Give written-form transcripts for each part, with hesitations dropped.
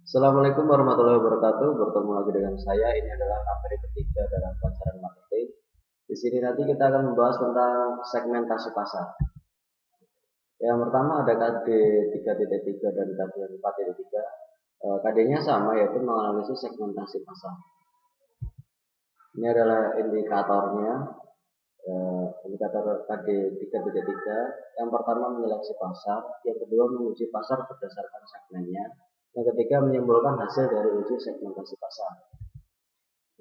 Assalamualaikum warahmatullahi wabarakatuh. Bertemu lagi dengan saya. Ini adalah materi ketiga dalam pelajaran marketing. Di sini nanti kita akan membahas tentang segmentasi pasar. Yang pertama ada KD 3.3 dan KD 4.3. KD-nya sama, yaitu menganalisis segmentasi pasar. Ini adalah indikatornya. Indikator KD 3.3. Yang pertama menyeleksi pasar, yang kedua menguji pasar berdasarkan segmennya, yang ketiga menyimpulkan hasil dari uji segmentasi pasar.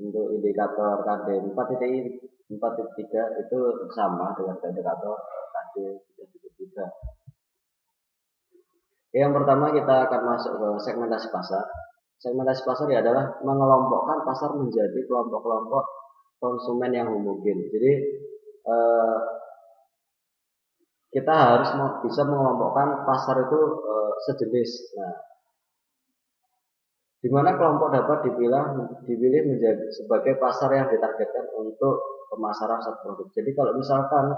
Untuk indikator KD 4.3 itu sama dengan indikator KD 3.3. Yang pertama kita akan masuk ke segmentasi pasar. Segmentasi pasar adalah mengelompokkan pasar menjadi kelompok-kelompok konsumen yang homogen. Jadi kita harus bisa mengelompokkan pasar itu sejenis. Nah, di mana kelompok dapat dipilih menjadi sebagai pasar yang ditargetkan untuk pemasaran satu produk. Jadi kalau misalkan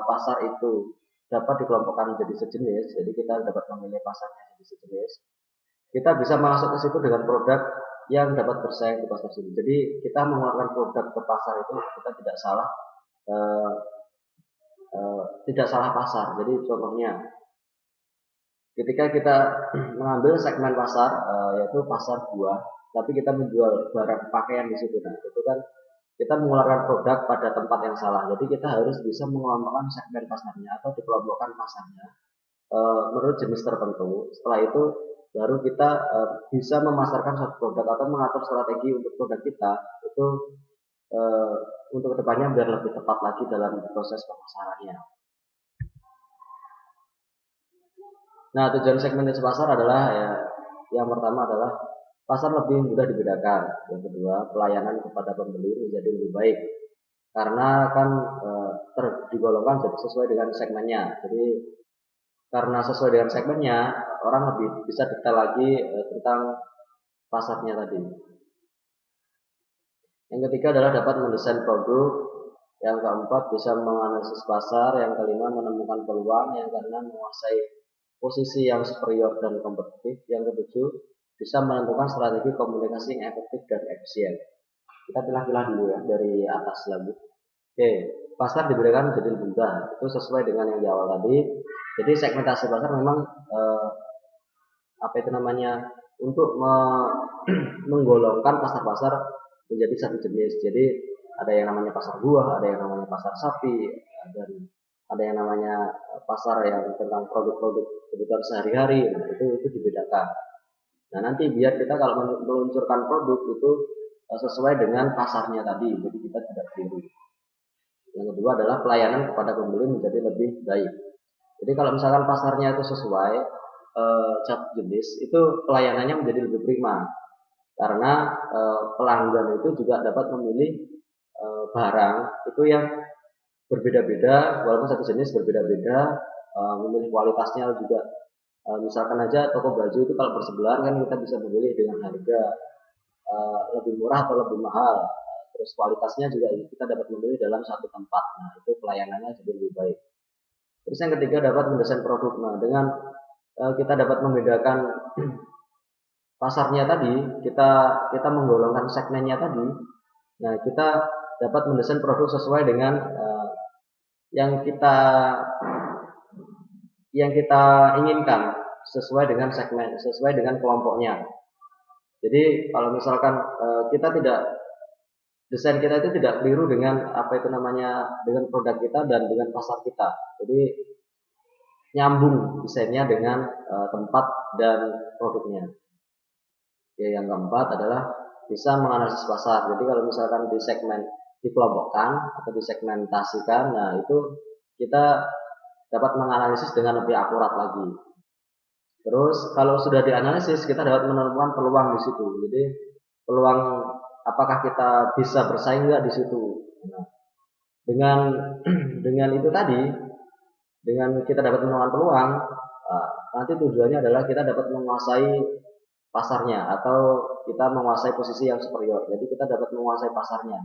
pasar itu dapat dikelompokkan menjadi sejenis, jadi kita dapat memilih pasarnya jadi sejenis, kita bisa masuk ke situ dengan produk yang dapat bersaing di pasar tersebut. Jadi kita mengeluarkan produk ke pasar itu kita tidak salah pasar. Jadi contohnya ketika kita mengambil segmen pasar yaitu pasar buah, tapi kita menjual barang pakaian di situ, nah itu kan kita mengeluarkan produk pada tempat yang salah. Jadi kita harus bisa mengelompokkan segmen pasarnya atau dikelompokkan pasarnya menurut jenis tertentu. Setelah itu baru kita bisa memasarkan suatu produk atau mengatur strategi untuk produk kita itu untuk kedepannya biar lebih tepat lagi dalam proses pemasarannya. Nah, tujuan segmentasi pasar adalah yang pertama adalah pasar lebih mudah dibedakan. Yang kedua, pelayanan kepada pembeli menjadi lebih baik karena kan digolongkan sesuai dengan segmennya. Jadi karena sesuai dengan segmennya, orang lebih bisa detail lagi tentang pasarnya tadi. Yang ketiga adalah dapat mendesain produk. Yang keempat bisa menganalisis pasar. Yang kelima menemukan peluang. Yang keenam menguasai posisi yang superior dan kompetitif. Yang ketujuh bisa menentukan strategi komunikasi yang efektif dan efisien. Kita pilah-pilah dulu ya dari atas lagi. Oke, pasar dibedakan menjadi lebih mudah. Itu sesuai dengan yang di awal tadi. Jadi segmentasi pasar memang untuk menggolongkan pasar-pasar menjadi satu jenis. Jadi ada yang namanya pasar buah, ada yang namanya pasar sapi, dan ada yang namanya pasar yang tentang produk-produk kebutuhan sehari-hari. Nah, itu dibedakan. Nah, nanti biar kita kalau meluncurkan produk itu sesuai dengan pasarnya tadi, jadi kita tidak keliru. Yang kedua adalah pelayanan kepada pembeli menjadi lebih baik. Jadi kalau misalkan pasarnya itu sesuai jenis, itu pelayanannya menjadi lebih prima. Karena pelanggan itu juga dapat memilih barang itu yang berbeda-beda, walaupun satu jenis berbeda-beda, memilih kualitasnya juga. Misalkan aja toko baju itu kalau bersebelahan kan kita bisa memilih dengan harga lebih murah atau lebih mahal. Terus kualitasnya juga kita dapat memilih dalam satu tempat. Nah, itu pelayanannya jadi lebih baik. Terus yang ketiga dapat mendesain produk. Nah, dengan kita dapat membedakan pasarnya tadi, kita menggolongkan segmennya tadi. Nah, kita dapat mendesain produk sesuai dengan yang kita inginkan, sesuai dengan segmen, sesuai dengan kelompoknya. Jadi kalau misalkan desain kita itu tidak keliru dengan dengan produk kita dan dengan pasar kita. Jadi nyambung desainnya dengan tempat dan produknya. Ya, yang keempat adalah bisa menganalisis pasar. Jadi kalau misalkan di segmen dikelompokkan atau disegmentasikan, nah itu kita dapat menganalisis dengan lebih akurat lagi. Terus kalau sudah dianalisis, kita dapat menemukan peluang di situ. Jadi peluang apakah kita bisa bersaing nggak di situ. Nah, dengan itu tadi, dengan kita dapat menemukan peluang, nanti tujuannya adalah kita dapat menguasai pasarnya atau kita menguasai posisi yang superior. Jadi kita dapat menguasai pasarnya.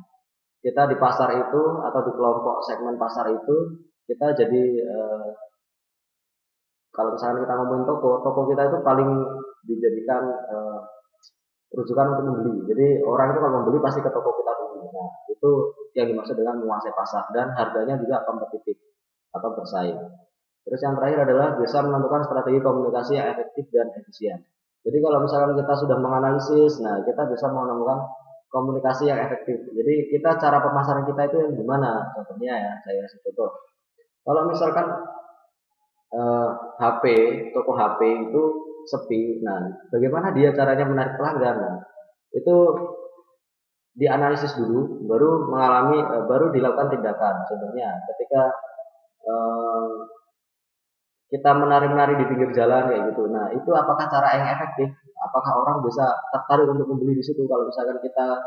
Kita di pasar itu atau di kelompok segmen pasar itu kita jadi kalau misalkan kita ngomongin toko kita itu paling dijadikan rujukan untuk membeli. Jadi orang itu kalau membeli pasti ke toko kita dulu. Nah, itu yang dimaksud dengan menguasai pasar dan harganya juga kompetitif atau bersaing. Terus yang terakhir adalah bisa menentukan strategi komunikasi yang efektif dan efisien. Jadi kalau misalkan kita sudah menganalisis, nah kita bisa menemukan komunikasi yang efektif. Jadi kita cara pemasaran kita itu yang gimana? Contohnya ya, saya kasih contoh. Kalau misalkan HP, toko HP itu sepi, nah bagaimana dia caranya menarik pelanggan? Nah, itu dianalisis dulu, baru dilakukan tindakan. Contohnya, ketika eh, kita menari-nari di pinggir jalan kayak gitu. Nah, itu apakah cara yang efektif? Apakah orang bisa tertarik untuk membeli di situ kalau misalkan kita.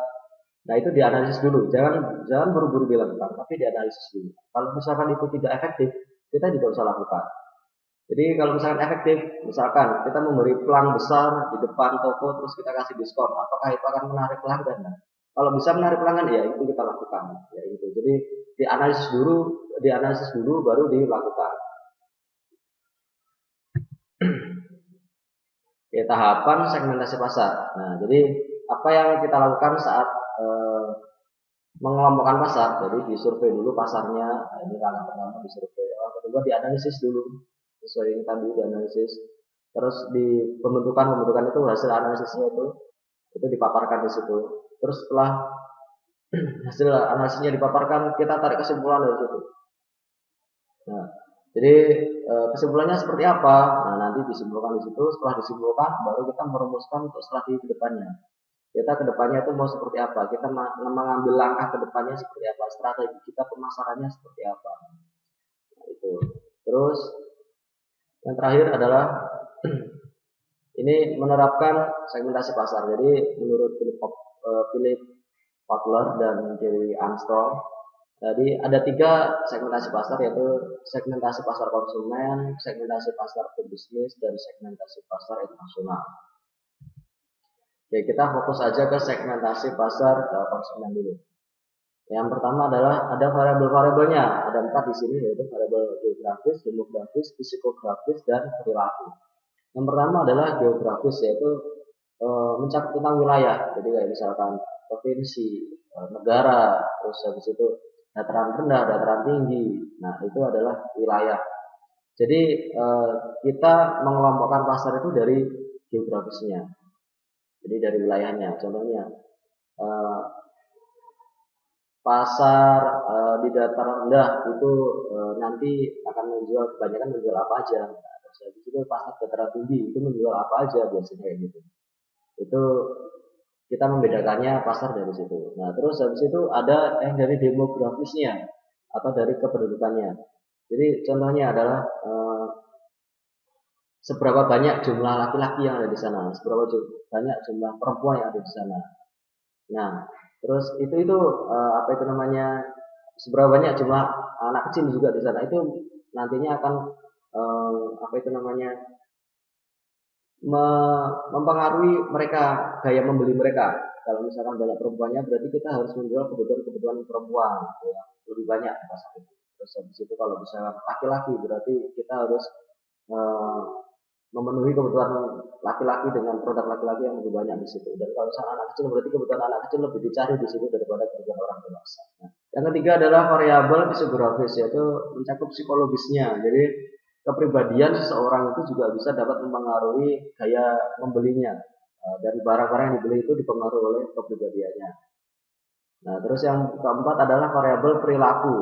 Nah, itu dianalisis dulu. Jangan jangan buru-buru dilakukan, tapi dianalisis dulu. Kalau misalkan itu tidak efektif, kita tidak usah lakukan. Jadi kalau misalkan efektif, misalkan kita memberi pelang besar di depan toko terus kita kasih diskon, apakah itu akan menarik pelanggan? Nah, kalau bisa menarik pelanggan ya itu kita lakukan, ya itu. Jadi dianalisis dulu baru dilakukan. Ya, tahapan segmentasi pasar. Nah, jadi apa yang kita lakukan saat mengelompokkan pasar? Jadi disurvei dulu pasarnya. Nah, ini langkah pertama disurvei. Yang kedua dianalisis dulu. Sesuai yang tadi dianalisis. Terus di pembentukan itu hasil analisisnya itu dipaparkan di situ. Terus setelah hasil analisisnya dipaparkan, kita tarik kesimpulan dari situ. Nah, jadi kesimpulannya seperti apa? Nah, nanti disimpulkan di situ. Setelah disimpulkan, baru kita merumuskan untuk strategi ke depannya. Kita ke depannya itu mau seperti apa? Kita mengambil langkah ke depannya seperti apa? Strategi kita pemasarannya seperti apa? Nah, itu. Terus yang terakhir adalah ini menerapkan segmentasi pasar. Jadi menurut Philip Kotler dan Jerry Armstrong, jadi ada 3 segmentasi pasar, yaitu segmentasi pasar konsumen, segmentasi pasar pebisnis, dan segmentasi pasar internasional. Oke, kita fokus aja ke segmentasi pasar konsumen dulu. Yang pertama adalah ada variabel-variabelnya, ada 4 di sini, yaitu variabel geografis, demografis, psikografis, dan perilaku. Yang pertama adalah geografis, yaitu mencakup tentang wilayah. Jadi kayak misalkan provinsi, negara, terus habis itu dataran rendah, dataran tinggi. Nah, itu adalah wilayah. Jadi kita mengelompokkan pasar itu dari geografisnya. Jadi dari wilayahnya. Contohnya pasar di dataran rendah itu nanti akan kebanyakan menjual apa aja. Nah, terus habis itu pasar dataran tinggi itu menjual apa aja biasanya kayak gitu. Itu kita membedakannya pasar dari situ. Nah, terus habis itu ada yang dari demografisnya atau dari kependudukannya. Jadi contohnya adalah seberapa banyak jumlah laki-laki yang ada di sana, seberapa banyak jumlah perempuan yang ada di sana. Nah, terus itu apa itu namanya? Seberapa banyak jumlah anak kecil juga di sana. Itu nantinya akan apa itu namanya? Mempengaruhi mereka, gaya membeli mereka. Kalau misalkan banyak perempuannya, berarti kita harus menjual kebutuhan perempuan ya, lebih banyak di pasar itu. Terus habis itu kalau misalkan laki-laki, berarti kita harus memenuhi kebutuhan laki-laki dengan produk laki-laki yang lebih banyak di situ. Dan kalau misalkan anak kecil, berarti kebutuhan anak kecil lebih dicari di situ daripada kebutuhan orang dewasa. Nah, yang ketiga adalah variabel psikografis, yaitu mencakup psikologisnya. Jadi kepribadian seseorang itu juga bisa dapat mempengaruhi gaya membelinya. Dari barang-barang yang dibeli itu dipengaruhi oleh kepribadiannya. Nah, terus yang keempat adalah variabel perilaku,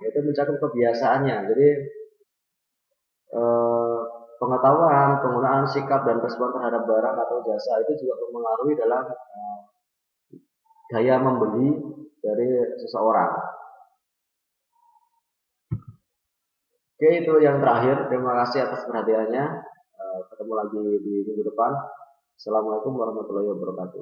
yaitu mencakup kebiasaannya. Jadi pengetahuan, penggunaan sikap dan respon terhadap barang atau jasa itu juga mempengaruhi dalam gaya membeli dari seseorang. Oke, itu yang terakhir. Terima kasih atas perhatiannya. Ketemu lagi di minggu depan. Assalamualaikum warahmatullahi wabarakatuh.